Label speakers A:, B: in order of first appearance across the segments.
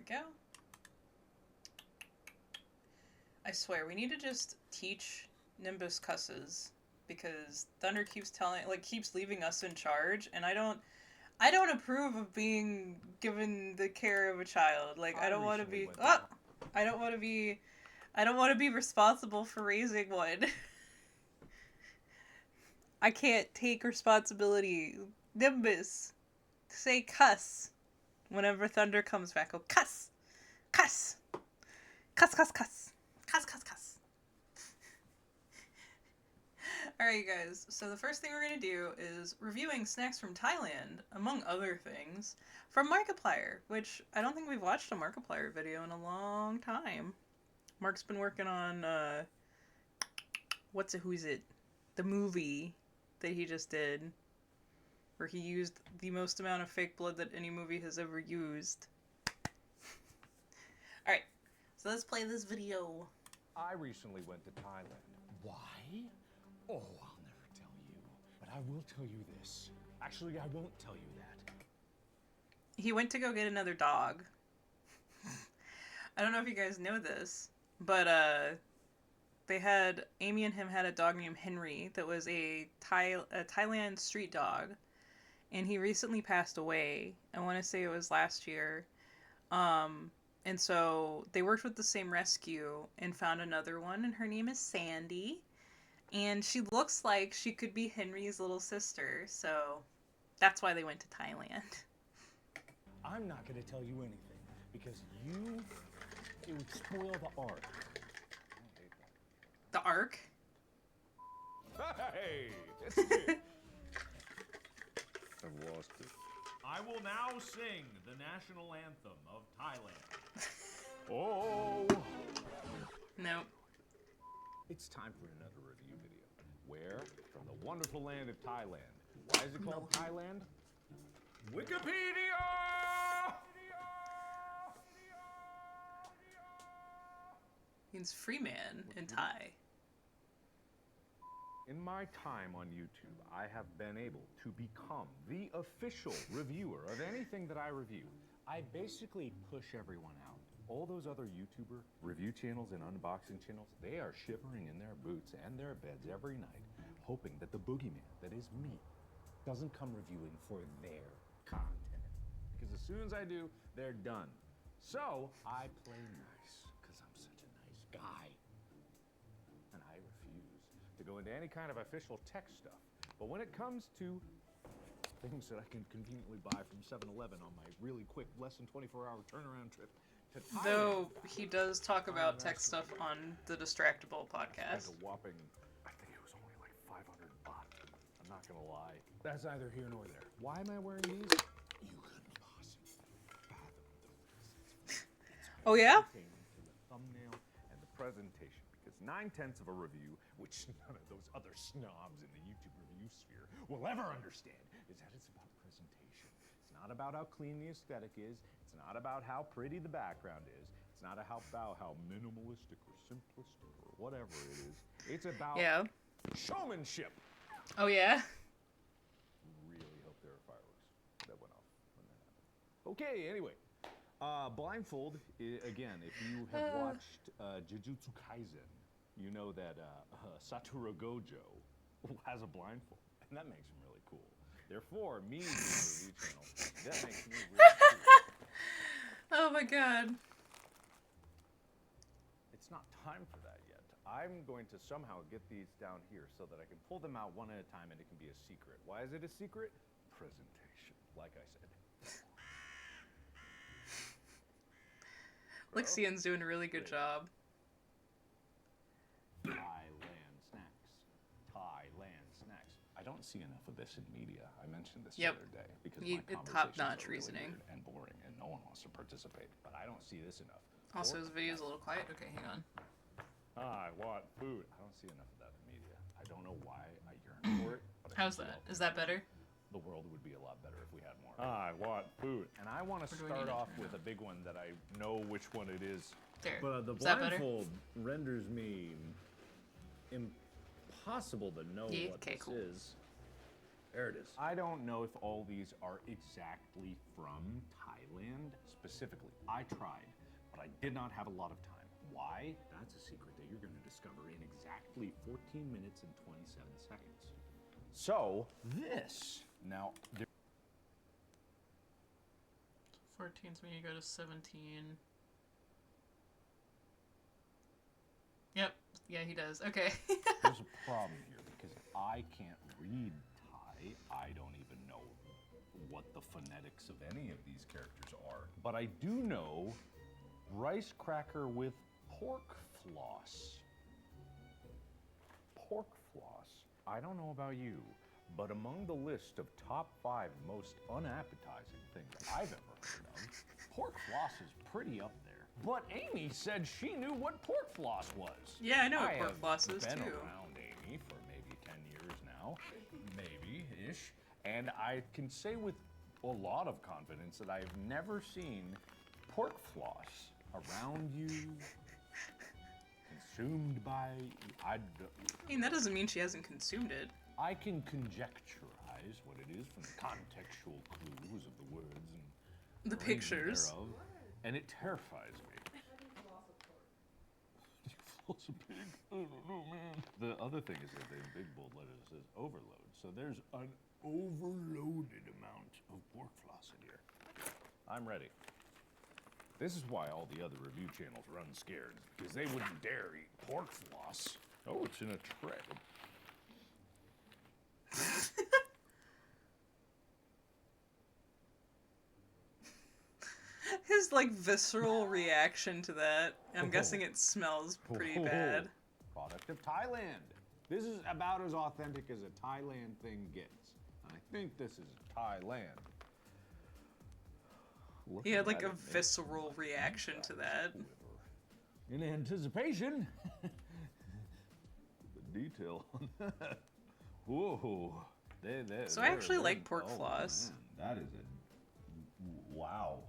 A: go. I swear, we need to just teach Nimbus cusses, because Thunder keeps keeps leaving us in charge, and I don't approve of being given the care of a child. Like, I don't want to be, I don't want to be, I don't want to be responsible for raising one. I can't take responsibility. Nimbus, say cuss whenever Thunder comes back. Oh, cuss! Cuss! Cuss, cuss, cuss. Cuss, cuss, cuss. Alright, guys, so the first thing we're going to do is reviewing snacks from Thailand, among other things, from Markiplier, which I don't think we've watched a Markiplier video in a long time. Mark's been working on, who's it? The movie that he just did, where he used the most amount of fake blood that any movie has ever used. Alright, so let's play this video.
B: I recently went to Thailand. Why? Oh, I'll never tell you. But I will tell you this. Actually, I won't tell you that.
A: He went to go get another dog. I don't know if you guys know this, but Amy and him had a dog named Henry that was a Thailand street dog, and he recently passed away. I want to say it was last year. And so they worked with the same rescue and found another one, and her name is Sandy. And she looks like she could be Henry's little sister, so that's why they went to Thailand.
B: I'm not going to tell you anything, because it would spoil the arc. I hate that.
A: The arc?
B: Hey! It's me.
C: I've lost it.
D: I will now sing the national anthem of Thailand.
B: Oh!
A: Nope.
B: It's time for another review video. Where? From the wonderful land of Thailand. Why is it called Thailand? Wikipedia!
A: Means free man in Thai.
B: In my time on YouTube, I have been able to become the official reviewer of anything that I review. I basically push everyone out. All those other YouTuber review channels and unboxing channels, they are shivering in their boots and their beds every night, hoping that the boogeyman, that is me, doesn't come reviewing for their content. Because as soon as I do, they're done. So I play nice, because I'm such a nice guy. And I refuse to go into any kind of official tech stuff. But when it comes to things that I can conveniently buy from 7-Eleven on my really quick, less than 24-hour turnaround trip to Thailand.
A: Though he does talk about tech stuff on the Distractable podcast.
B: Like a whopping, I think it was only like 500 baht. I'm not gonna lie. That's neither here nor there. Why am I wearing these? You couldn't possibly fathom the reasons.
A: Oh yeah?
B: The thumbnail and the presentation, because 9/10 of a review, which none of those other snobs in the YouTube review sphere will ever understand, is that it's about presentation. It's not about how clean the aesthetic is. It's not about how pretty the background is. It's not about how minimalistic or simplistic or whatever it is. It's about showmanship.
A: Oh yeah?
B: Really hope there are fireworks that went off when that happened. Okay, anyway. Blindfold, again, if you have watched Jujutsu Kaisen, you know that Satoru Gojo has a blindfold, and that makes him really cool. Therefore, me being a review channel, that makes me really cool.
A: Oh my god.
B: It's not time for that yet. I'm going to somehow get these down here so that I can pull them out one at a time and it can be a secret. Why is it a secret? Presentation, like I said.
A: Lixian's doing a really good job.
B: Thailand snacks. Thailand snacks. I don't see enough of this in media. I mentioned this the
A: Yep.
B: other day because
A: You-
B: my conversations
A: top-notch
B: are really
A: reasoning.
B: weird and boring, and no one wants to participate. But I don't see this enough.
A: Also, his video's a little quiet. Okay, hang on.
B: I want food. I don't see enough of that in media. I don't know why I yearn for it. But I
A: How's
B: think
A: that? Is that better?
B: the world would be a lot better if we had more. I want food. And I want to
A: Or do I
B: start
A: need to
B: off
A: turn
B: with
A: it
B: a big one that I know which one it is.
A: There.
C: But the
A: Is that better?
C: blindfold renders me impossible to know
A: Yeah,
C: what
A: okay,
C: this
A: cool.
C: is. There it is.
B: I don't know if all these are exactly from Thailand. Thailand specifically. I tried, but I did not have a lot of time. Why? That's a secret that you're going to discover in exactly 14 minutes and 27 seconds. So, this. Now,
A: 14's when you go to 17. Yep. Yeah, he does. Okay.
B: there's a problem here because I can't read Thai. I don't even know what the phonetics of any of these characters are. But I do know rice cracker with pork floss. Pork floss. I don't know about you, but among the list of top 5 most unappetizing things I've ever heard of, pork floss is pretty up there. But Amy said she knew what pork floss was.
A: Yeah, I know what pork
B: have
A: floss is
B: been
A: too.
B: around Amy for maybe 10 years now, maybe-ish, and I can say with a lot of confidence that I've never seen pork floss around you, consumed by.
A: I mean, that doesn't mean she hasn't consumed it.
B: I can conjecturize what it is from the contextual clues of the words and
A: The pictures.
B: thereof, and it terrifies me. You floss a pig? I don't know, man. The other thing is that in big bold letters it says overload, so there's an overloaded amount of pork floss in here. I'm ready. This is why all the other review channels run scared, because they wouldn't dare eat pork floss. Oh, it's in a tray.
A: His like visceral reaction to that. I'm guessing it smells pretty bad.
B: Product of Thailand. This is about as authentic as a Thailand thing gets. And I think this is Thailand.
A: He had like
B: Looking
A: a
B: at it,
A: visceral reaction to that.
B: in anticipation. The detail on that. Whoa.
A: So I actually like pork floss.
B: Man, that is a wow.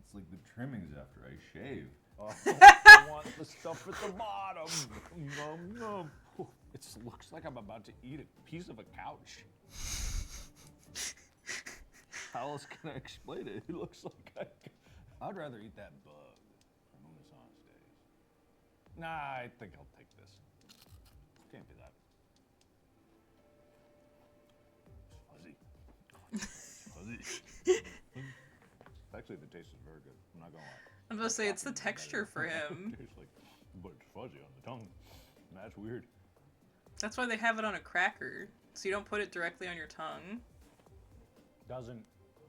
B: It's like the trimmings after I shave. I want the stuff at the bottom. Nom, nom. It looks like I'm about to eat a piece of a couch. How else can I explain it? It looks like I'd rather eat that bug from Renaissance days. Nah, I think I'll take this. Can't be that. It's fuzzy. It's fuzzy. Actually, the taste is very good. I'm not gonna lie.
A: I'm supposed to say it's the texture for him.
B: It tastes like, but it's fuzzy on the tongue. That's weird.
A: That's why they have it on a cracker, so you don't put it directly on your tongue.
B: Doesn't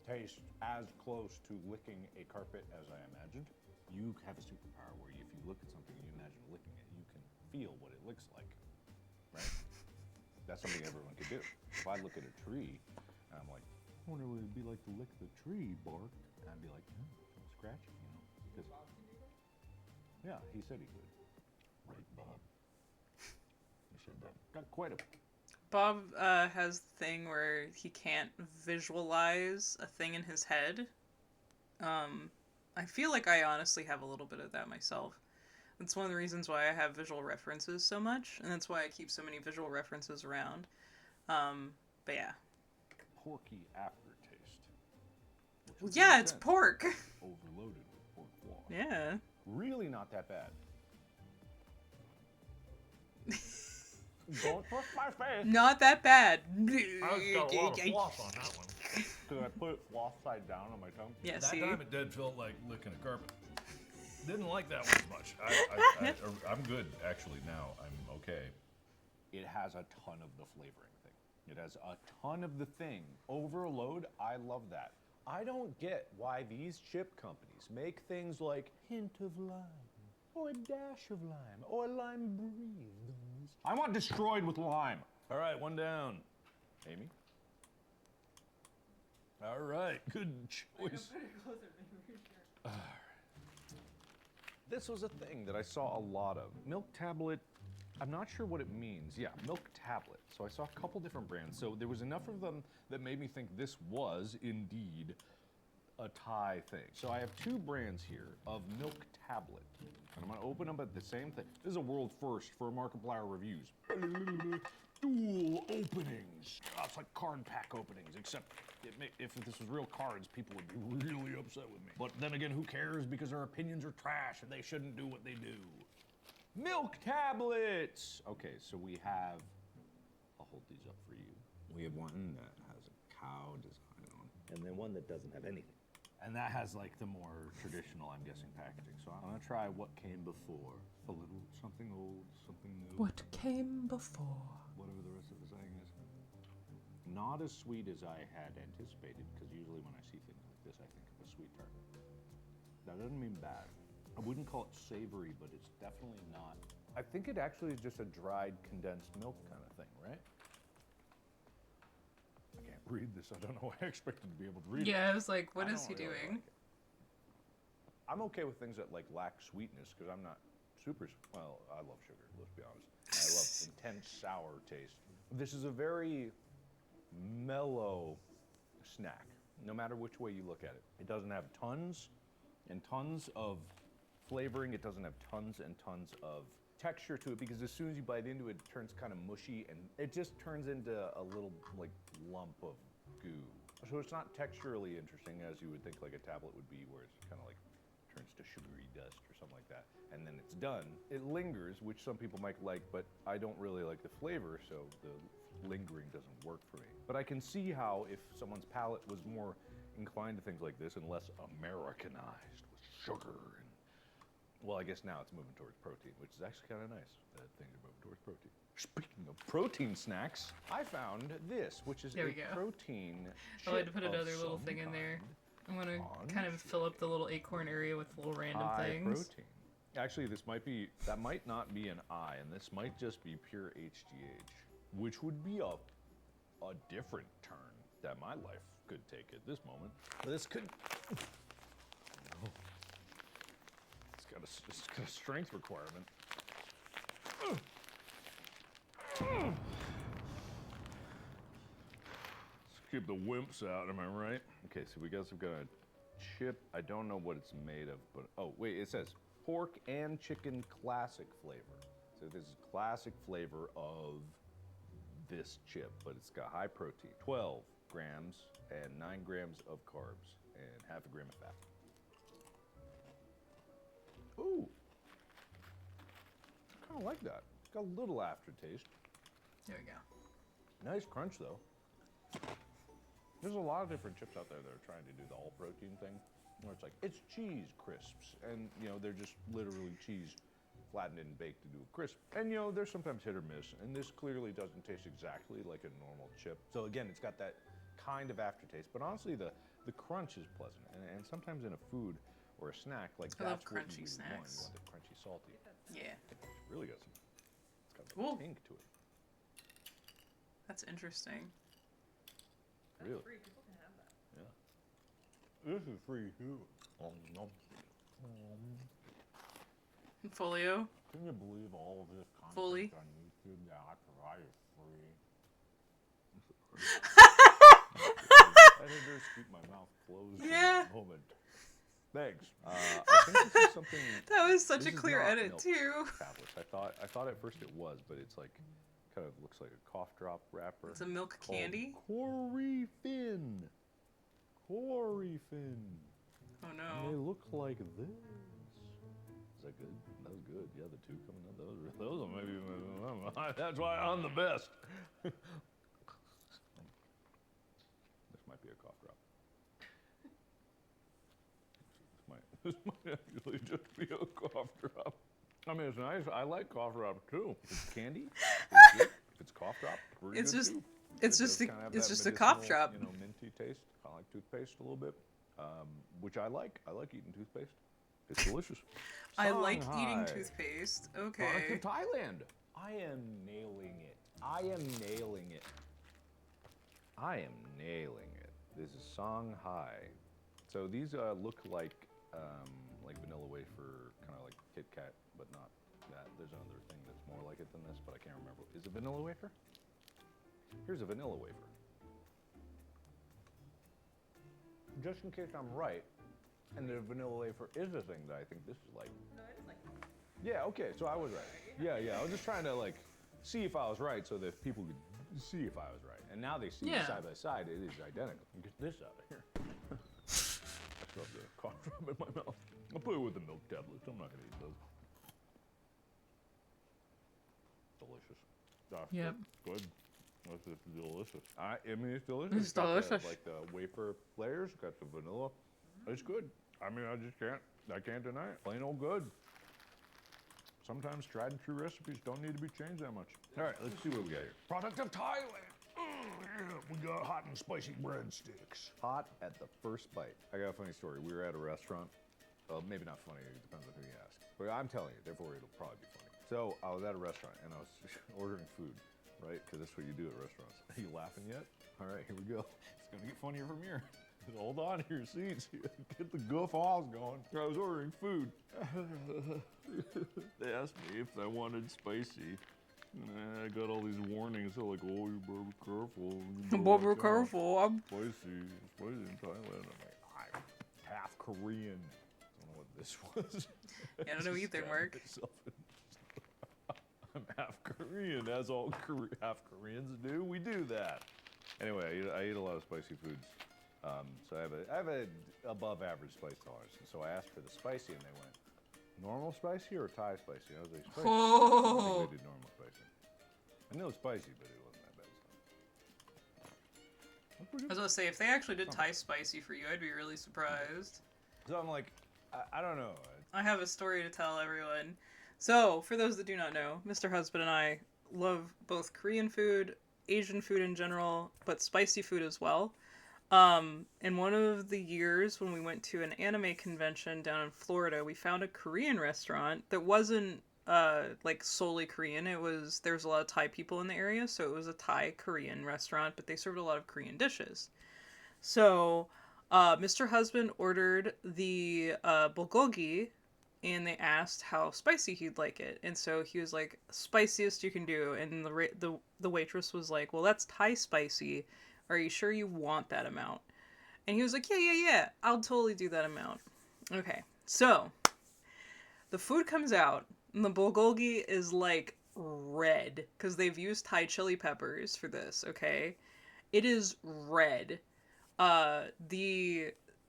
B: taste as close to licking a carpet as I imagined. You have a superpower where if you look at something and you imagine licking it, you can feel what it looks like, right? That's something everyone could do. If I look at a tree and I'm like, I wonder what it'd be like to lick the tree bark, and I'd be like, scratch it, you know? 'Cause- yeah, he said he could. Right, Bob? He said that. Got quite a
A: Bob has the thing where he can't visualize a thing in his head. I feel like I honestly have a little bit of that myself. That's one of the reasons why I have visual references so much, and that's why I keep so many visual references around. But yeah.
B: porky aftertaste.
A: Well, yeah, it's pork.
B: Overloaded with pork floss.
A: Yeah.
B: Really not that bad. Don't push my face.
A: Not that bad.
D: I got a lot of floss on that one.
B: Because I put it floss side down on my tongue.
A: Yeah,
D: That
A: see?
D: time it did feel like licking a carpet. Didn't like that one as much. I'm good actually now. I'm okay.
B: It has a ton of the flavoring thing. It has a ton of the thing. Overload, I love that. I don't get why these chip companies make things like hint of lime, or a dash of lime, or lime breathed. I want destroyed with lime. All right, one down. Amy? All right, good choice. This was a thing that I saw a lot of. Milk tablet, I'm not sure what it means. Yeah, milk tablet. So I saw a couple different brands. So there was enough of them that made me think this was indeed a Thai thing. So I have two brands here of milk tablet. And I'm gonna open them at the same thing. This is a world first for Markiplier reviews.
D: stool openings. It's like card pack openings, except if this was real cards, people would be really upset with me. But then again, who cares? Because their opinions are trash and they shouldn't do what they do. Milk tablets! Okay, so we have, I'll hold these up for you. We have one that has a cow design on it.
C: And then one that doesn't have anything.
D: And that has like the more traditional, I'm guessing, packaging. So I'm gonna try what came before. A little something old, something new.
A: What came before?
D: Whatever the rest of the saying is. Not as sweet as I had anticipated, because usually when I see things like this, I think of a sweet tart. That doesn't mean bad. I wouldn't call it savory, but it's definitely not. I think it actually is just a dried condensed milk kind of thing, right? I can't read this. I don't know why I expected to be able to read it.
A: Yeah, I was like, what
D: I
A: is he
D: don't really
A: doing?
D: like it. I'm okay with things that like lack sweetness because I'm not super. Well, I love sugar. Let's be honest. I love intense sour taste. This is a very mellow snack, no matter which way you look at it. It doesn't have tons and tons of flavoring. It doesn't have tons and tons of texture to it because as soon as you bite into it, it turns kind of mushy and it just turns into a little like lump of goo. So it's not texturally interesting as you would think like a tablet would be, where it's kind of like turns to sugary dust or something like that, and then it's done. It lingers, which some people might like, but I don't really like the flavor, so the lingering doesn't work for me. But I can see how if someone's palate was more inclined to things like this and less Americanized with sugar and, well, I guess now it's moving towards protein, which is actually kind of nice that things are moving towards protein. Speaking of protein snacks, I found this, which is
A: There
D: a
A: we go.
D: protein chip
A: I had to put
D: of
A: another little
D: some
A: thing in there.
D: kind.
A: I want to
D: On
A: kind of fill up the little acorn area with little random
D: High
A: things.
D: protein. Actually, that might not be an I, and this might just be pure HGH, which would be a different turn that my life could take at this moment. This could. Oh. It's got a strength requirement. Let's keep the wimps out, am I right? Okay, so we got a chip. I don't know what it's made of, but oh wait, it says pork and chicken classic flavor. So this is classic flavor of this chip, but it's got high protein, 12 grams and 9 grams of carbs and half a gram of fat. Ooh, I kind of like that. It's got a little aftertaste.
A: There we go.
D: Nice crunch though. There's a lot of different chips out there that are trying to do the all protein thing, where it's like, it's cheese crisps, and you know, they're just literally cheese flattened and baked to do a crisp. And you know, there's sometimes hit or miss, and this clearly doesn't taste exactly like a normal chip. So again, it's got that kind of aftertaste, but honestly, the crunch is pleasant, and sometimes in a food or a snack, like
A: I love
D: that's what
A: crunchy
D: you would want.
A: snacks.
D: You want the crunchy, salty.
A: Yeah,
D: It's really got some, it's got
A: Cool.
D: a tink to it.
A: that's interesting.
D: Really?
E: Free. People can have that.
D: Yeah. This is free too.
A: Folio.
D: Can you believe all of this content
A: Fully.
D: on YouTube that I provide is free? Editors keep my mouth closed
A: Yeah.
D: in that moment. Thanks. I think this is something.
A: That was such
D: This
A: a
D: is
A: cue
D: not
A: edit
D: milk
A: too.
D: tablets. I thought at first it was, but it's like kind of looks like a cough drop wrapper.
A: It's a milk
D: called
A: candy.
D: Coryphin. Coryphin.
A: Oh
D: And
A: no.
D: they look like this. Is that good? That was good. Yeah, the two coming up. Those are maybe. That's why I'm the best. This might be a cough drop. This might actually just be a cough drop. I mean, it's nice. I like cough drops too. If it's candy, it's good. If it's cough drop, pretty
A: It's
D: good
A: just-
D: too.
A: it's
D: It
A: just
D: does
A: a-
D: kinda have
A: it's
D: that
A: just a cough
D: medicinal,
A: drop.
D: You know, minty taste. Kind of like toothpaste a little bit, which I like. I like eating toothpaste. It's delicious.
A: I like
D: Shanghai.
A: eating toothpaste.
D: Product
A: Okay.
D: of Thailand. I am nailing it. I am nailing it. I am nailing it. This is Shanghai. So these look like vanilla wafer, kind of like Kit Kat, but not that. There's another thing that's more like it than this, but I can't remember. Is it vanilla wafer? Here's a vanilla wafer. Just in case I'm right, and the vanilla wafer is a thing that I think this is like.
E: No, it is like.
D: Yeah, okay, so I was right. Yeah, I was just trying to like see if I was right, so that people could see if I was right. And now they see
A: Yeah.
D: side by side, it is identical. Get this out of here. I shoved the cough drop in my mouth. I'll put it with the milk tablets. I'm not gonna eat those. Delicious. That's
A: Yep.
D: good. That's delicious. I mean, it's delicious.
A: It's
D: got
A: delicious.
D: The, like the wafer layers, got the vanilla. It's good. I mean, I can't deny it. Plain old good. Sometimes tried and true recipes don't need to be changed that much. All right, let's see what we got here. Product of Thailand. We got hot and spicy breadsticks. Hot at the first bite. I got a funny story. We were at a restaurant. Well, maybe not funny. It depends on who you ask. But I'm telling you, therefore it'll probably be funny. So I was at a restaurant and I was ordering food, right? Because that's what you do at restaurants. Are you laughing yet? All right, here we go. It's gonna get funnier from here. Hold on to your seats. Get the guffaws going. I was ordering food. They asked me if I wanted spicy. And I got all these warnings. They're like, oh, you better be careful. You
A: But be
D: watch out.
A: careful. I'm
D: Spicy in Thailand. I'm like, I'm half Korean. I don't know what this was.
A: Yeah, I don't know either, Mark.
D: I'm half Korean, as all half Koreans do. We do that. Anyway, I eat a lot of spicy foods. So I have a above average spice tolerance. And so I asked for the spicy, and they went, normal spicy or Thai spicy? I was like, spicy. I
A: Oh.
D: think they did normal spicy. I know it's spicy, but it wasn't that bad.
A: I was gonna say, if they actually did Thai spicy for you, I'd be really surprised.
D: So I'm like, I don't know.
A: I have a story to tell everyone. So, for those that do not know, Mr. Husband and I love both Korean food, Asian food in general, but spicy food as well. In one of the years when we went to an anime convention down in Florida, we found a Korean restaurant that wasn't like solely Korean. There's a lot of Thai people in the area, so it was a Thai Korean restaurant, but they served a lot of Korean dishes. So, Mr. Husband ordered the bulgogi, and they asked how spicy he'd like it, and so he was like, spiciest you can do, and the waitress was like, well, that's Thai spicy. Are you sure you want that amount? And he was like, yeah, I'll totally do that amount. Okay, so the food comes out, and the bulgogi is like red, because they've used Thai chili peppers for this, okay? It is red.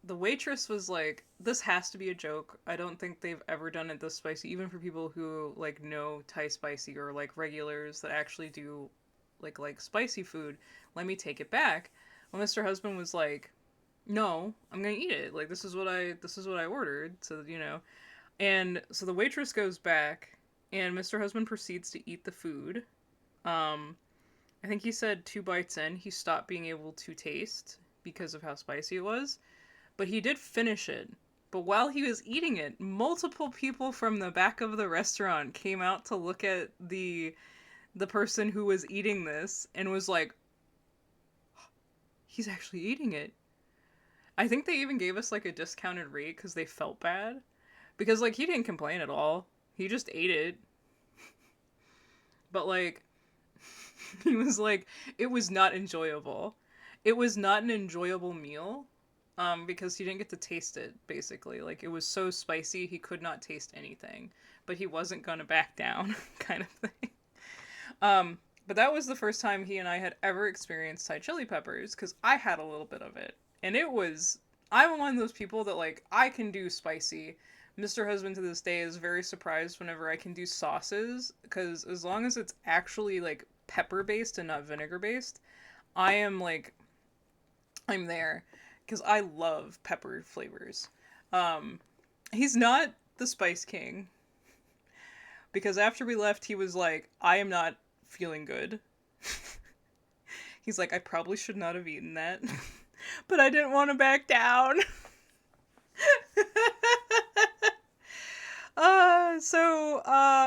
A: The waitress was like, this has to be a joke. I don't think they've ever done it this spicy, even for people who like know Thai spicy or like regulars that actually do like spicy food. Let me take it back. Well, Mr. Husband was like, no, I'm gonna eat it. Like, this is what I ordered. So, you know. And so the waitress goes back, and Mr. Husband proceeds to eat the food. I think he said 2 bites in, he stopped being able to taste because of how spicy it was. But he did finish it. But while he was eating it, multiple people from the back of the restaurant came out to look at the person who was eating this and was like, he's actually eating it. I think they even gave us like a discounted rate because they felt bad. Because like he didn't complain at all. He just ate it. But like, he was like, it was not enjoyable. It was not an enjoyable meal. Because he didn't get to taste it, basically. Like, it was so spicy, he could not taste anything. But he wasn't gonna back down, kind of thing. But that was the first time he and I had ever experienced Thai chili peppers, because I had a little bit of it. And I'm one of those people that, like, I can do spicy. Mr. Husband to this day is very surprised whenever I can do sauces, because as long as it's actually, like, pepper-based and not vinegar-based, I'm there. Because I love pepper flavors. He's not the Spice King. Because after we left, he was like, I am not feeling good. He's like, I probably should not have eaten that. But I didn't want to back down.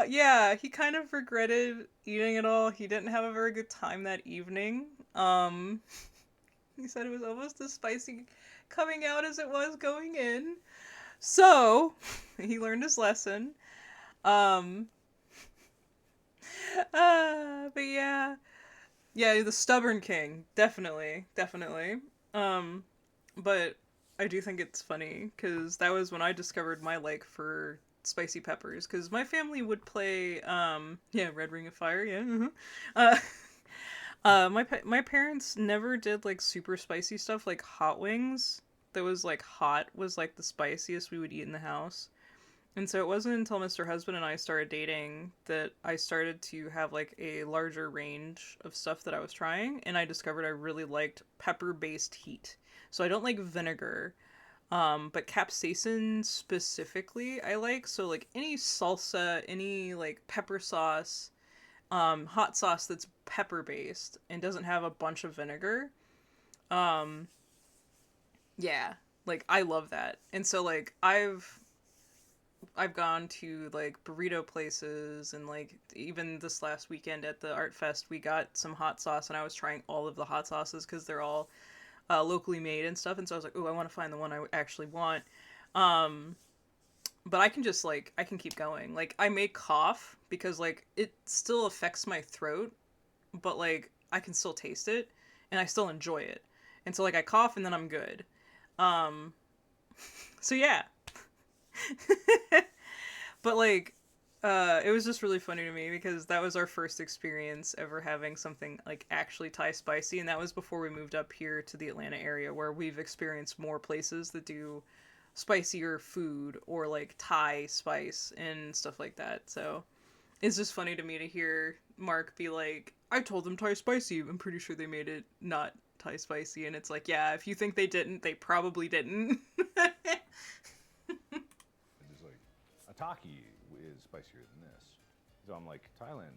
A: Yeah, he kind of regretted eating it all. He didn't have a very good time that evening. He said it was almost as spicy coming out as it was going in. So, he learned his lesson. But yeah. Yeah, the stubborn king. Definitely. But I do think it's funny, because that was when I discovered my like for spicy peppers because my family would play yeah, Red Ring of Fire, yeah. Uh my parents never did like super spicy stuff like hot wings. That was like hot was like the spiciest we would eat in the house. And so it wasn't until Mr. Husband and I started dating that I started to have like a larger range of stuff that I was trying, and I discovered I really liked pepper-based heat. So I don't like vinegar, but capsaicin specifically I like. So like any salsa, any like pepper sauce, hot sauce that's pepper-based and doesn't have a bunch of vinegar. Um, yeah, like I love that. And so like I've gone to like burrito places and like even this last weekend at the art fest we got some hot sauce and I was trying all of the hot sauces because they're all locally made and stuff, and so I was like, oh, I want to find the one I actually want. Um, but I can just like I can keep going. Like I may cough because like it still affects my throat, but like I can still taste it and I still enjoy it. And so like I cough and then I'm good. Um, so yeah. But like it was just really funny to me because that was our first experience ever having something like actually Thai spicy, and that was before we moved up here to the Atlanta area where we've experienced more places that do spicier food or like Thai spice and stuff like that. So it's just funny to me to hear Mark be like, I told them Thai spicy. I'm pretty sure they made it not Thai spicy. And it's like, yeah, if you think they didn't, they probably didn't.
D: It's like Ataki is spicier than this. So I'm like, Thailand,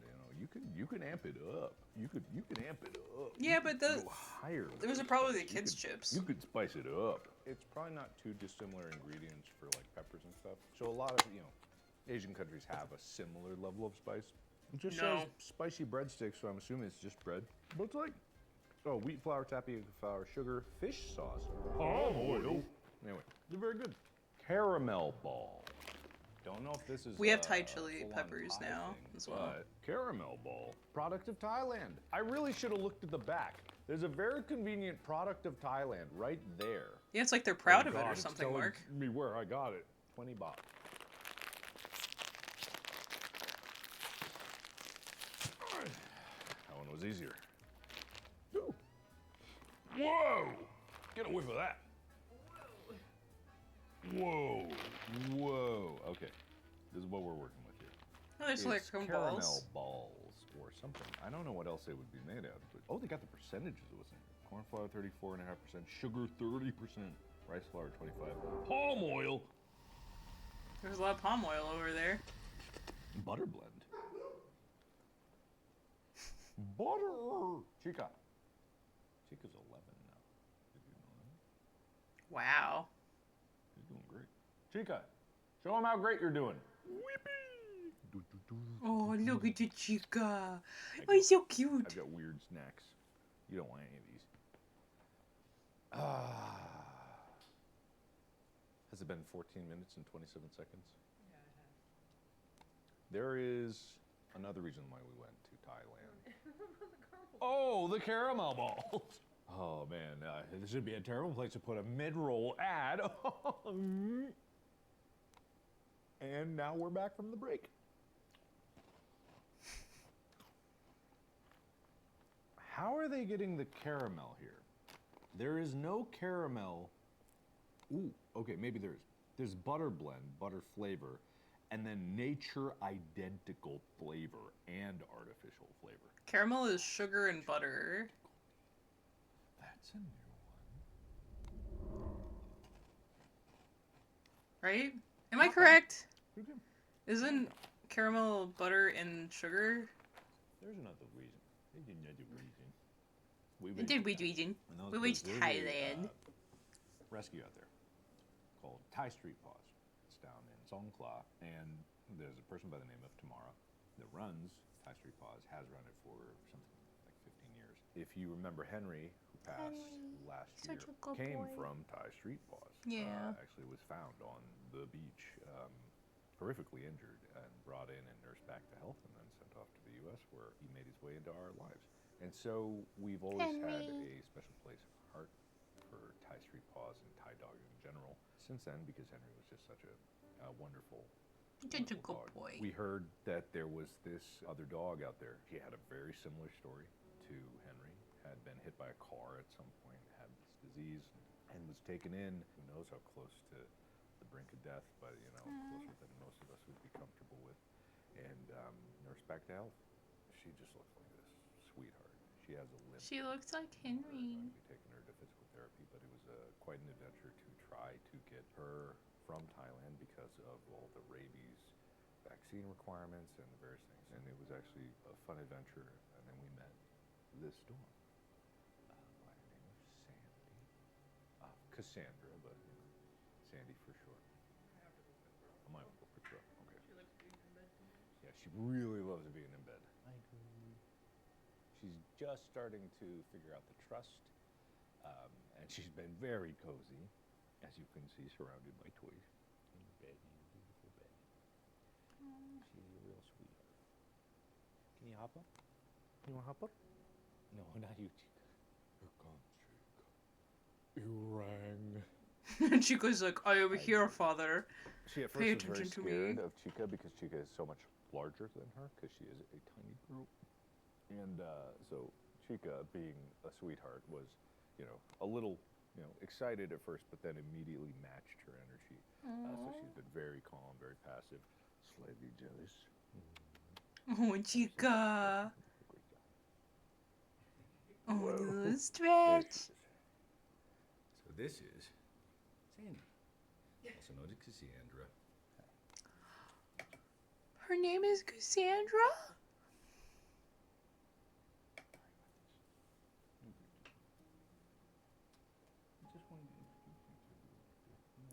D: you can amp it up. You could amp it up.
A: Yeah,
D: You
A: but
D: could
A: the
D: go higher. with
A: those are
D: the
A: probably the
D: spice.
A: kids' chips.
D: You could spice it up. It's probably not too dissimilar ingredients for like peppers and stuff. So a lot of Asian countries have a similar level of spice. It just
A: No.
D: says spicy breadsticks, so I'm assuming it's just bread. But it's like, wheat flour, tapioca flour, sugar, fish sauce, palm oil. Anyway, they're very good. Caramel ball. Don't know if this is
A: We have
D: a
A: Thai chili
D: full-on
A: peppers
D: Thai
A: now
D: thing,
A: as well.
D: but caramel ball, product of Thailand. I really should have looked at the back. There's a very convenient product of Thailand right there.
A: Yeah, it's like they're proud
D: Oh
A: of it
D: God,
A: or
D: it's
A: something,
D: telling
A: Mark.
D: me where I got it. 20 baht. That one was easier. Ooh. Whoa! Get a whiff of that. Whoa. Whoa. Okay. This is what we're working with here.
A: Oh, there's like some
D: caramel
A: balls.
D: balls or something. I don't know what else they would be made out of. But, they got the percentages of what's in here. Corn flour 34.5%, sugar 30%, rice flour 25%, palm oil,
A: There's a lot of palm oil over there.
D: butter blend. Butter. Chica. Chica's 11 now. Did you know that?
A: Wow.
D: He's doing great. Chica, show him how great you're doing. Whippy.
A: Oh, look at the chica. Oh, he's so cute.
D: I've got weird snacks. You don't want any of these. Has it been 14 minutes and 27 seconds? Yeah, it has. There is another reason why we went to Thailand. Oh, the caramel balls. Oh, man. This would be a terrible place to put a mid-roll ad. And now we're back from the break. How are they getting the caramel here? There is no caramel. Ooh, okay, maybe there is. There's butter blend, butter flavor, and then nature identical flavor and artificial flavor.
A: Caramel is sugar and butter.
D: That's a new
A: Right? Am I correct?
D: one. Okay.
A: Isn't caramel butter and sugar?
D: There's another reason. There's another reason.
A: Region.
D: And those-
A: We reached
D: there's
A: Thailand.
D: Rescue out there called Thai Street Paws. It's down in Songkla, and there's a person by the name of Tamara that runs Thai Street Paws, has run it for something like 15 years. If you remember Henry, who passed last year,
A: such a good
D: came
A: boy.
D: from Thai Street Paws.
A: Yeah.
D: Actually was found on the beach, horrifically injured, and brought in and nursed back to health, and then sent off to the U.S. where he made his way into our lives. And so we've always had a special place of heart for Thai Street Paws and Thai dog in general. Since then, because Henry was just such a wonderful
A: Such a good
D: dog.
A: boy.
D: We heard that there was this other dog out there. He had a very similar story to Henry. Had been hit by a car at some point, had this disease, and was taken in. Who knows how close to the brink of death, but closer than most of us would be comfortable with. And nursed back to health. She just looks like this sweetheart. She has a limp.
A: She looks like Henry.
D: We'll be taking her to physical therapy, but it was quite an adventure to try to get her from Thailand because of all the rabies vaccine requirements and the various things. And it was actually a fun adventure. And then we met this dog by the name of Sandy. Cassandra, but Sandy for short. I might go pick her up. Okay.
A: She likes being in bed too much.
D: Yeah, she really loves being in bed. I do. She's just starting to figure out the trust, and she's been very cozy, as you can see, surrounded by toys. In the bed, in a beautiful bed. She's a real sweetheart. Can you hop up? You want to hop up? No, not you, Chica. Here comes Chica. You rang.
A: And Chico's like, I am here, father.
D: She at
A: Pay
D: first was very
A: attention to me.
D: scared of Chica because Chica is so much larger than her because she is a tiny girl. And so Chica, being a sweetheart, was, a little, excited at first, but then immediately matched her energy. So she's been very calm, very passive, slightly jealous.
A: Oh, Chica.
D: Great job.
A: Oh,
D: Whoa.
A: little
D: There she
A: stretch.
D: is. So this is Sandy, also known as Cassandra.
A: Her name is Cassandra?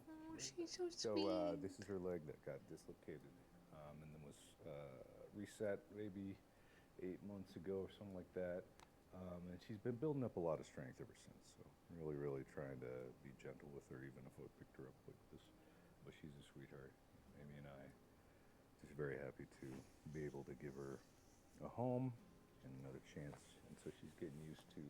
A: Oh, she's so sweet.
D: So this is her leg that got dislocated, and then was reset maybe 8 months ago or something like that. And she's been building up a lot of strength ever since. So really trying to be gentle with her, even if I picked her up like this. But she's a sweetheart. Amy and I just very happy to be able to give her a home and another chance. And so she's getting used to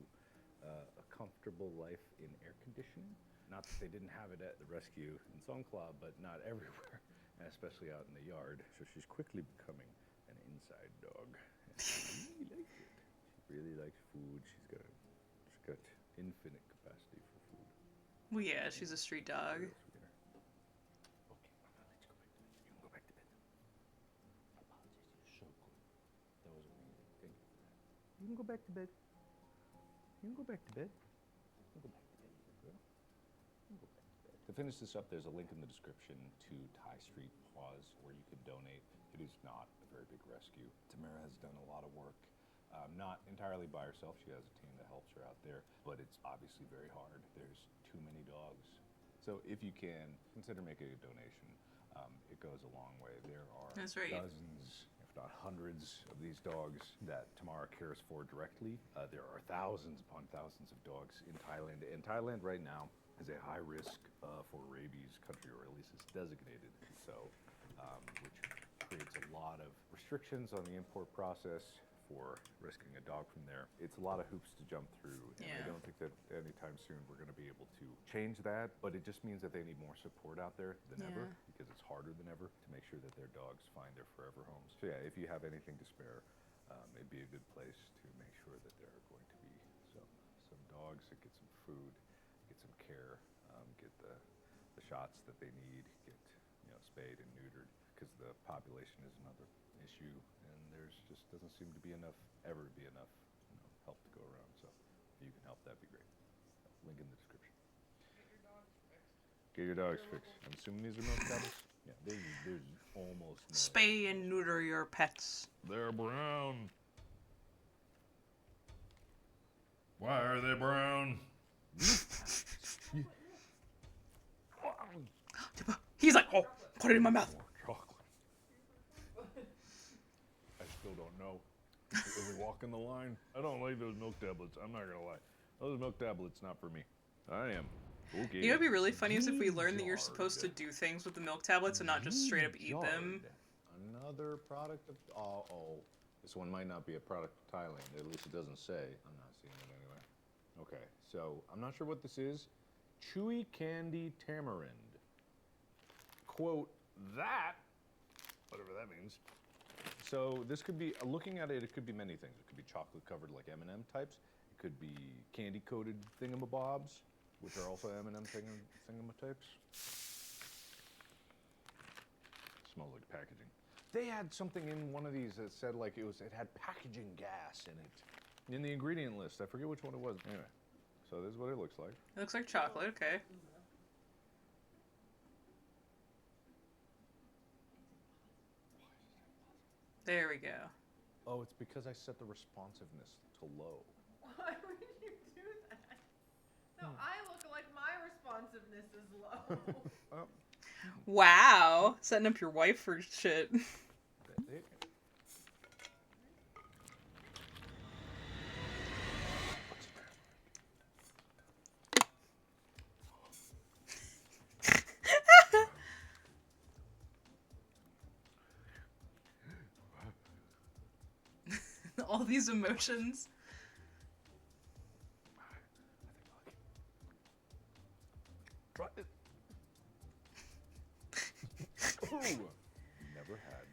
D: a comfortable life in air conditioning. Not that they didn't have it at the rescue in Songkla, but not everywhere, and especially out in the yard. So she's quickly becoming an inside dog. And she really likes it. She really likes food. She's got infinite capacity for food.
A: Well, yeah, she's a street dog.
D: Real sweeter. Okay, I'm gonna let you go back to bed. You can go back to bed. I apologize. You're so good. That was amazing. Thank you for that. You can go back to bed. You can go back to bed. You can go back to bed, little girl. You can go back to bed. To finish this up, there's a link in the description to Thai Street Paws where you can donate. It is not a very big rescue. Tamara has done a lot of work. Not entirely by herself. She has a team that helps her out there, but it's obviously very hard. There's too many dogs. So if you can, consider making a donation. It goes a long way. There are
A: That's right.
D: dozens, if not hundreds, of these dogs that Tamara cares for directly. There are thousands upon thousands of dogs in Thailand, and Thailand right now is a high risk for rabies country, or at least it's designated so, which creates a lot of restrictions on the import process for rescuing a dog from there. It's a lot of hoops to jump through, and I don't think that anytime soon we're going to be able to change that, but it just means that they need more support out there than ever, because it's harder than ever to make sure that their dogs find their forever homes. So yeah, if you have anything to spare, it'd be a good place to make sure that there are going to be some dogs that get some food, get some care, get the shots that they need, get spayed and neutered, because the population is another issue, and there's just doesn't seem to be ever be enough help to go around. So if you can help, that'd be great. Link in the description. Get your dogs fixed. I'm assuming these are milk tablets. Yeah, there's almost no.
A: Spay and neuter your pets.
C: They're brown. Why are they brown?
A: He's like, oh, put it in my mouth.
D: More chocolate. I still don't know. Are we walking the line? I don't like those milk tablets. I'm not gonna lie. Those milk tablets, not for me. I am. Okay.
A: You know what'd be really funny is if we learned that you're supposed to do things with the milk tablets and not just straight up eat them.
D: Another product of. Oh, this one might not be a product of Thailand. At least it doesn't say. I'm not seeing it anyway. Okay, so I'm not sure what this is. Chewy candy tamarind. Quote, that whatever that means. So this could be, looking at it, it could be many things. It could be chocolate covered like M&M types. It could be candy coated thingamabobs, which are also M&M thingamatypes. Smells like packaging. They had something in one of these that said like it had packaging gas in it. In the ingredient list, I forget which one it was. Anyway, so this is what it looks like.
A: It looks like chocolate, okay. There we go.
D: Oh, it's because I set the responsiveness to low.
E: Why would you do that? No, I look like my responsiveness is low.
A: Wow. Setting up your wife for shit. All these emotions.
D: Try it. Ooh, never had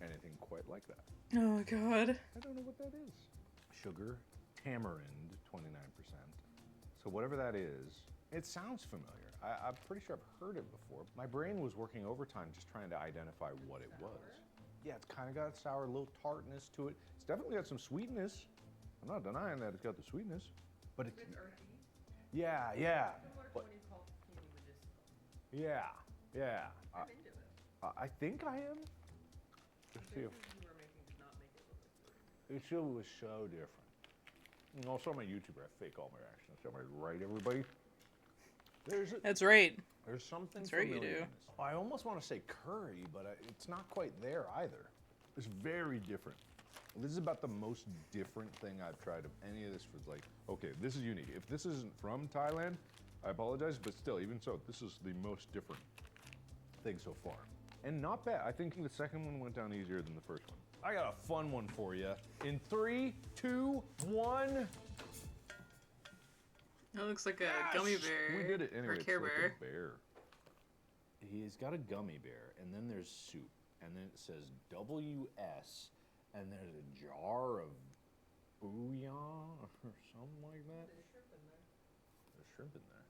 D: anything quite like that.
A: Oh my god.
D: I don't know what that is. Sugar, tamarind, 29%. So whatever that is, it sounds familiar. I'm pretty sure I've heard it before. My brain was working overtime just trying to identify what it was. Yeah, it's kind of got a sour, little tartness to it. It's definitely got some sweetness. I'm not denying that it's got the sweetness, but it's
E: earthy.
D: yeah.
E: Similar to
D: But,
E: when you call candy medicinal.
D: yeah.
E: I'm into it.
D: I think I am.
E: The
D: Let's see.
E: faces you were making did not make it look like you were.
D: It sure was so different. And also, I'm a YouTuber. I fake all my reactions. Am I right, everybody?
A: That's right.
D: There's something
A: That's right, you
D: familiar
A: do.
D: in this. I almost want to say curry, but it's not quite there either. It's very different. This is about the most different thing I've tried of any of this. Was like, okay, this is unique. If this isn't from Thailand, I apologize, but still, even so, this is the most different thing so far. And not bad. I think the second one went down easier than the first one. I got a fun one for you. In 3, 2, 1.
A: That looks like a gummy bear.
D: We did it anyway.
A: Or
D: It's
A: Care
D: like
A: Bear.
D: a bear. He's got a gummy bear, and then there's soup, and then it says WS, and there's a jar of bouillon or something like that.
E: There's shrimp in there.
D: There's shrimp in there.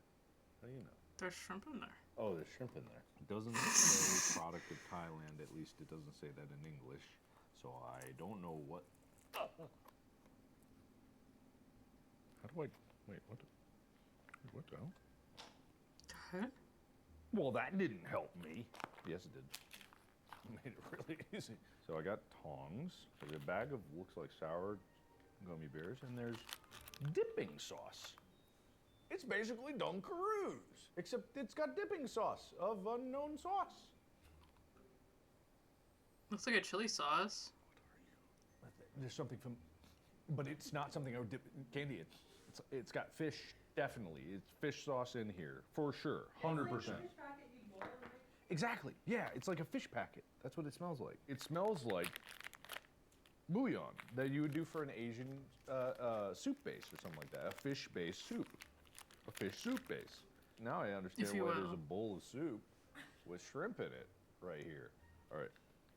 D: How do you know?
A: There's shrimp in there.
D: Oh, there's shrimp in there. It doesn't say product of Thailand. At least it doesn't say that in English. So I don't know what. How do I? Wait, what? What the hell?
A: Huh?
D: Well, that didn't help me. Yes, it did. Made it really easy. So I got tongs. There's a bag of looks like sour gummy bears, and there's dipping sauce. It's basically Dunkaroos, except it's got dipping sauce of unknown sauce.
A: Looks like a chili sauce.
D: There's something from, but it's not something I would dip in candy in. It's got fish, definitely. It's fish sauce in here, for sure, 100%. Exactly, yeah, it's like a fish packet. That's what it smells like. It smells like bouillon that you would do for an Asian soup base or something like that, a fish-based soup, a fish soup base. Now I understand
A: If you
D: why
A: will.
D: there's a bowl of soup with shrimp in it right here. All right,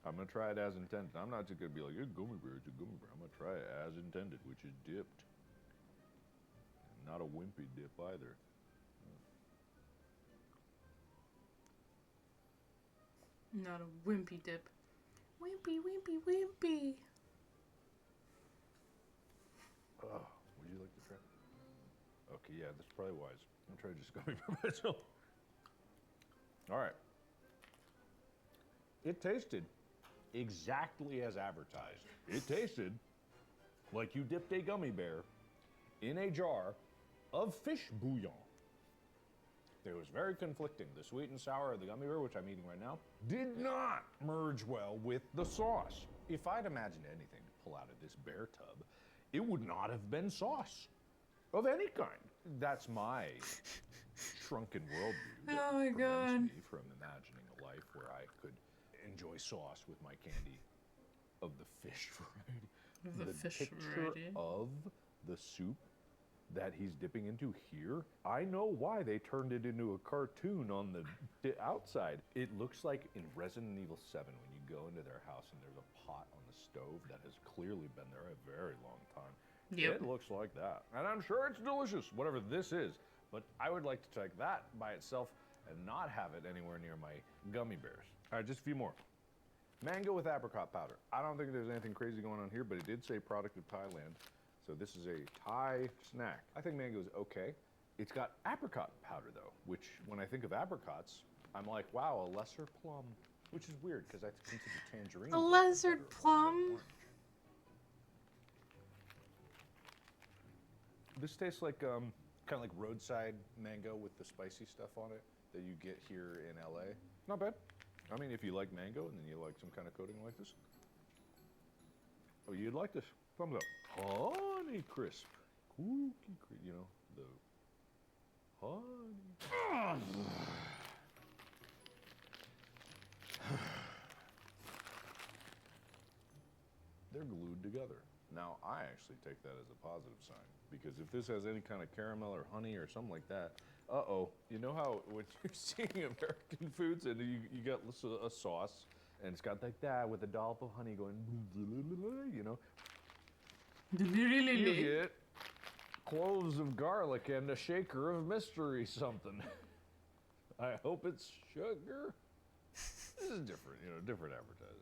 D: I'm gonna try it as intended. I'm not just gonna be like, it's a gummy bear, it's a gummy bear. I'm gonna try it as intended, which is dipped. And not a wimpy dip either.
A: Not a wimpy dip. Wimpy, wimpy, wimpy.
D: Oh, would you like to try? Okay, yeah, that's probably wise. I'm trying to just gummy bear myself. All right. It tasted exactly as advertised. It tasted like you dipped a gummy bear in a jar of fish bouillon. It was very conflicting. The sweet and sour of the gummy bear, which I'm eating right now, did not merge well with the sauce. If I'd imagined anything to pull out of this bear tub, it would not have been sauce of any kind. That's my shrunken worldview. that
A: Oh my
D: prevents
A: God.
D: me from imagining a life where I could enjoy sauce with my candy of the fish variety.
A: Of the fish
D: picture
A: variety.
D: of the soup that he's dipping into here. I know why they turned it into a cartoon on the outside. It looks like in Resident Evil 7 when you go into their house and there's a pot on the stove that has clearly been there a very long time.
A: Yep.
D: It looks like that. And I'm sure it's delicious, whatever this is. But I would like to take that by itself and not have it anywhere near my gummy bears. All right, just a few more. Mango with apricot powder. I don't think there's anything crazy going on here, but it did say product of Thailand. So this is a Thai snack. I think mango is okay. It's got apricot powder though, which when I think of apricots, I'm like, wow, a lesser plum, which is weird because I consider tangerines.
A: A lizard plum.
D: This tastes like kind of like roadside mango with the spicy stuff on it that you get here in LA. Not bad. I mean, if you like mango and then you like some kind of coating like this, oh, you'd like this. Thumbs up. Honey crisp. Cookie crisp. You know, the honey. They're glued together. Now, I actually take that as a positive sign because if this has any kind of caramel or honey or something like that, uh-oh. You know how when you're seeing American foods and you got a sauce and it's got like that with a dollop of honey going, you know, you get cloves of garlic and a shaker of mystery something. I hope it's sugar. This is different, you know, different advertising.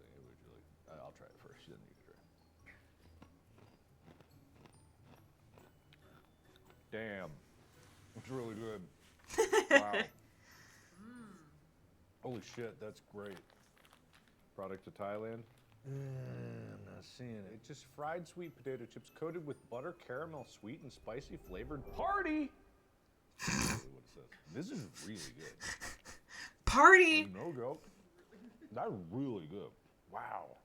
D: I'll try it first, then you can try. Damn, it's really good. Wow. Holy shit, that's great. Product of Thailand. I'm not seeing it. It's just fried sweet potato chips coated with butter, caramel, sweet and spicy flavored party. That's really what it says. This is really good.
A: Party.
D: No joke. That's really good. Wow.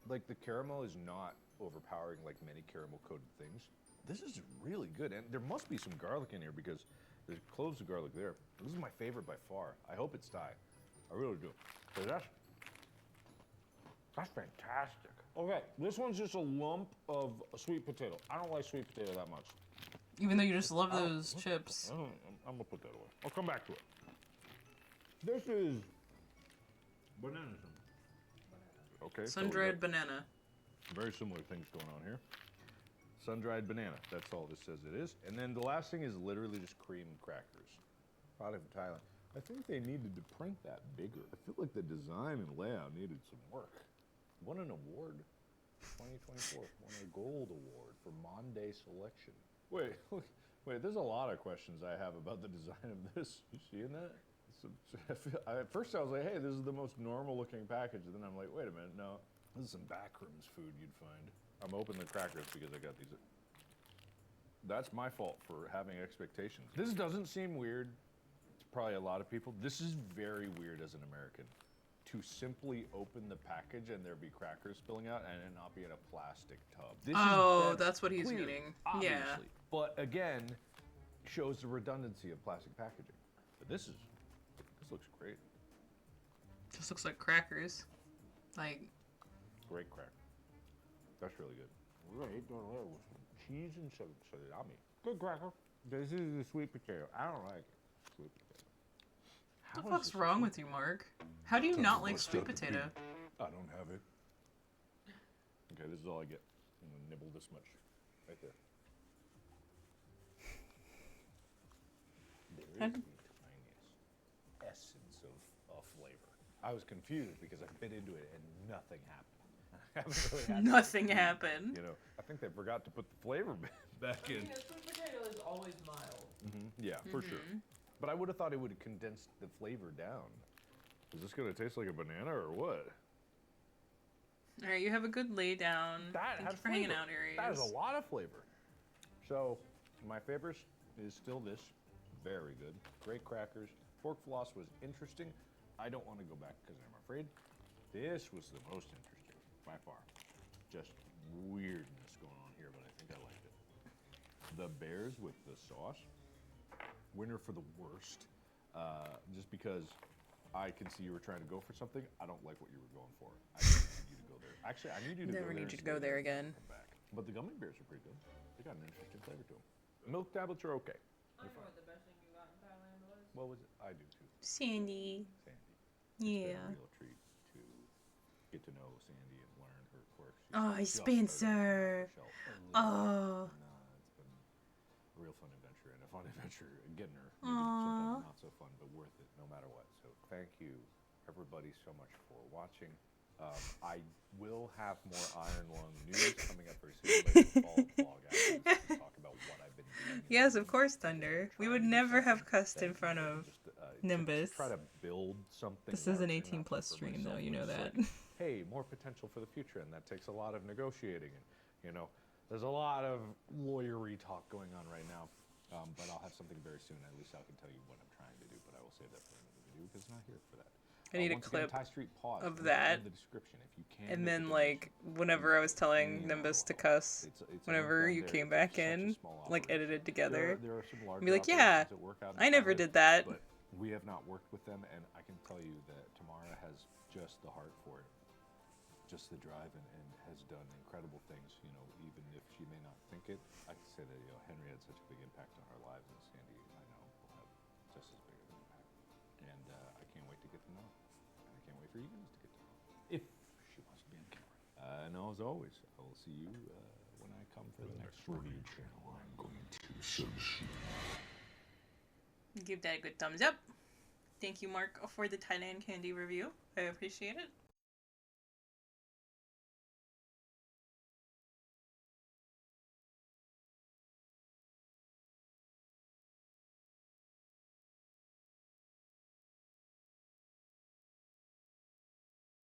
D: Like the caramel is not overpowering like many caramel coated things. This is really good. And there must be some garlic in here because there's cloves of garlic there. This is my favorite by far. I hope it's Thai. I really do. So that's fantastic. Okay, this one's just a lump of sweet potato. I don't like sweet potato that much.
A: Even though you just love those chips.
D: I'm gonna put that away. I'll come back to it. This is banana. Okay.
A: Sun-dried banana.
D: Very similar things going on here. Sun-dried banana. That's all this says it is. And then the last thing is literally just cream crackers. Product from Thailand. I think they needed to print that bigger. I feel like the design and layout needed some work. Won an award. 2024. Won a gold award for Monday selection. Wait, wait. There's a lot of questions I have about the design of this. You seeing that? At first I was like, hey, this is the most normal looking package. And then I'm like, wait a minute, no. This is some backrooms food you'd find. I'm opening the crackers because I got these. That's my fault for having expectations. This doesn't seem weird to probably a lot of people. This is very weird as an American. To simply open the package and there be crackers spilling out and it not be in a plastic tub. This
A: Oh,
D: is
A: that's what he's
D: clear,
A: meaning.
D: obviously.
A: Yeah.
D: But again, shows the redundancy of plastic packaging. But this looks great.
A: Just looks like crackers. Like.
D: Great crack. That's really good. We're gonna eat that with some cheese and salami. Good cracker. This is the sweet potato. I don't like it. Sweet potato.
A: What the fuck's wrong with you, Mark? How do you not like sweet potato?
D: I don't have it. Okay, this is all I get. I'm gonna nibble this much. Right there. There is the tiniest essence of flavor. I was confused because I bit into it and nothing happened. I haven't really had
A: Nothing happened.
D: You know, I think they forgot to put the flavor back
E: I
D: in.
E: mean, a sweet potato is always mild.
D: Yeah, for sure. But I would have thought it would have condensed the flavor down. Is this gonna taste like a banana or what?
A: All right, you have a good lay down.
D: That
A: Thank
D: has
A: you for hanging
D: flavor.
A: out, Aries.
D: That has a lot of flavor. So, my favorites is still this. Very good. Great crackers. Pork floss was interesting. I don't want to go back because I'm afraid. This was the most interesting, by far. Just weirdness going on here, but I think I liked it. The bears with the sauce. Winner for the worst. Just because I can see you were trying to go for something. I don't like what you were going for. I don't need you to go there. Actually, I need you to go there.
A: Never need you to
D: and
A: go
D: stay
A: there
D: and
A: again.
D: come back. But the gummy bears are pretty good. They got an interesting flavor to them. Milk tablets are okay.
E: I don't know what the best thing you got in Thailand was.
D: What was it? I do too.
A: Sandy.
D: Sandy. It's been
A: Yeah.
D: a real treat to get to know Sandy and learn her quirks. She's
A: Oh,
D: just started
A: Spencer.
D: to shell a little
A: Oh.
D: bit, and, it's been a real fun adventure, and a fun adventure getting her.
A: Aw.
D: Maybe sometimes not so fun, but worth it no matter what. So thank you, everybody, so much for watching. I will have more Iron Lung news coming up very soon. Later fall vlog after this to talk about what I've been doing.
A: Yes, of course, Thunder. We would never have cussed in front of
D: Just,
A: Nimbus.
D: To try to build something.
A: This is an
D: larger,
A: 18
D: not
A: plus
D: just for
A: stream, though,
D: myself,
A: you
D: but
A: know
D: it's
A: that.
D: like, hey, more potential for the future, and that takes a lot of negotiating. And there's a lot of lawyery talk going on right now. But I'll have something very soon. At least I can tell you what I'm trying to do. But I will save that for another video because it's not here for that.
A: I need a
D: Once again,
A: clip
D: Thai Street Pause,
A: of
D: link
A: that.
D: in the description if you can.
A: And
D: make a
A: then,
D: donation.
A: like, whenever I was telling Nimbus to cuss,
D: It's a link
A: whenever
D: down
A: you
D: there.
A: came
D: It's
A: back
D: such a
A: in,
D: small
A: like,
D: operation.
A: edited together,
D: There are some larger
A: be like, yeah,
D: operations that work out in
A: I never
D: Thailand,
A: did that.
D: But we have not worked with them, and I can tell you that Tamara has just the heart for it, just the drive, and has done incredible things. Even if she may not think it, I can say that Henry had such a big impact on our lives, and Sandy, I know, will have just as big of an impact. And I can't wait to get to know her, and I can't wait for you guys to get to know her, if she wants to be on camera. And as always, I will see you when I come for the next review channel. I'm going to
A: Give that a good thumbs up. Thank you, Mark, for the Thailand candy review. I appreciate it.